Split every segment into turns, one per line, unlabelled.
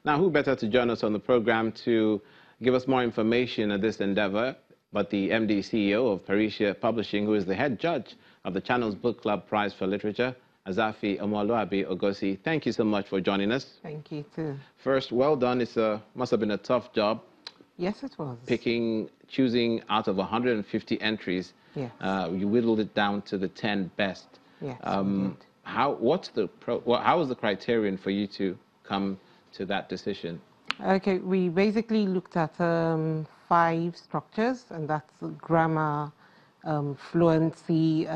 Now, who better to join us on the program to give us more information on this endeavor but the MD CEO of Parisia Publishing, who is the head judge of the Channels Book Club Prize for Literature, Azafi Omoluabi Ogosi. Thank you so much for joining us.
Thank you, too.
First, well done. It must have been a tough job.
Yes, it was.
Choosing out of 150 entries.
Yes.
You whittled it down to the 10 best.
Yes,
how was the criterion for you to come to that decision?
Okay, we basically looked at 5 structures, and that's grammar, fluency,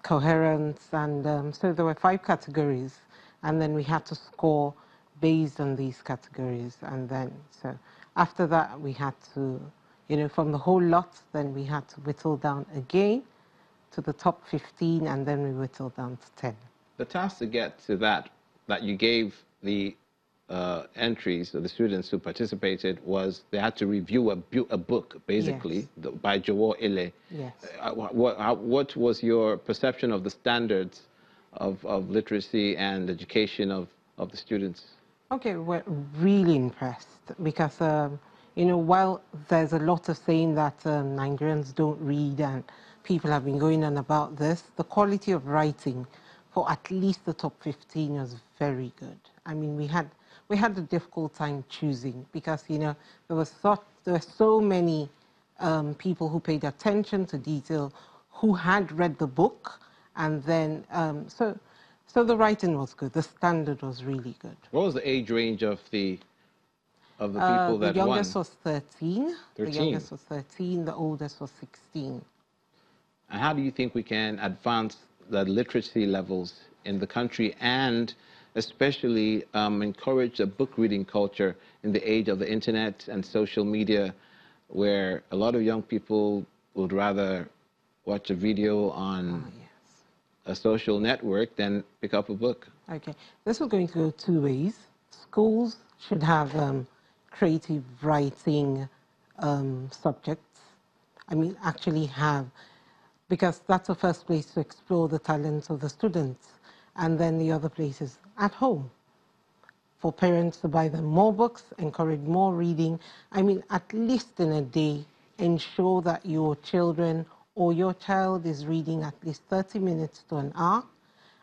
coherence, and so there were 5 categories, and then we had to score based on these categories. And then, so after that, we had to, from the whole lot, then we had to whittle down again to the top 15, and then we whittled down to 10. The
task to get to that you gave the entries of the students who participated was they had to review a book, basically, yes, by Jowo Ile.
Yes.
What was your perception of the standards of literacy and education of the students?
Okay, we're really impressed because, while there's a lot of saying that Nigerians don't read and people have been going on about this, the quality of writing for at least the top 15 was very good. I mean, we had a difficult time choosing because, there were so many people who paid attention to detail, who had read the book, and then, so the writing was good. The standard was really good.
What was the age range of the people that won?
The youngest was 13.
13.
The youngest was 13. The oldest was 16.
And how do you think we can advance the literacy levels in the country and especially encourage a book reading culture in the age of the internet and social media, where a lot of young people would rather watch a video on a social network than pick up a book?
Okay, this is going to go 2 ways. Schools should have creative writing subjects. I mean, actually have, because that's the first place to explore the talents of the students. And then the other place is at home, for parents to buy them more books, encourage more reading. I mean, at least in a day, ensure that your children or your child is reading at least 30 minutes to an hour.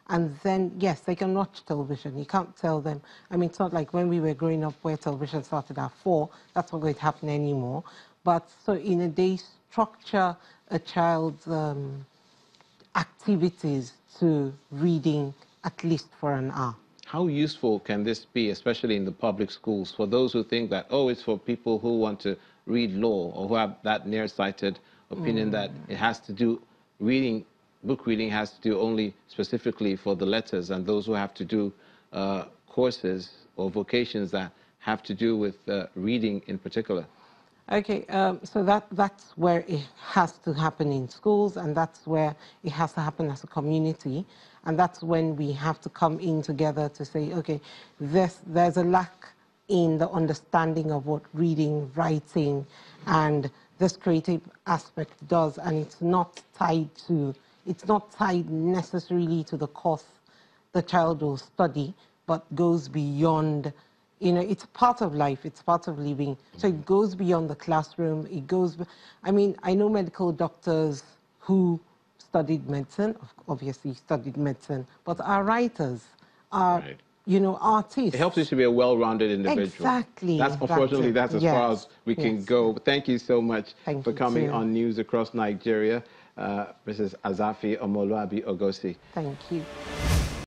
And then, yes, they can watch television. You can't tell them. I mean, it's not like when we were growing up where television started at 4. That's not going to happen anymore. But so in a day, structure a child's activities to reading at least for an hour.
How useful can this be, especially in the public schools, for those who think that, oh, it's for people who want to read law or who have that nearsighted opinion that it has to do, book reading has to do only specifically for the letters, and those who have to do courses or vocations that have to do with reading in particular?
Okay, so that's where it has to happen in schools, and that's where it has to happen as a community. And that's when we have to come in together to say, okay, there's a lack in the understanding of what reading, writing, and this creative aspect does, and it's not tied necessarily to the course the child will study, but goes beyond. It's part of life, it's part of living. So it goes beyond the classroom, I mean, I know medical doctors who studied medicine, obviously studied medicine, but are writers, are, artists.
It helps you to be a well-rounded individual.
Exactly.
Unfortunately, that's as far as we can go. But thank you so much for coming on News Across Nigeria, Mrs. Azafi Omoluabi Ogosi.
Thank you.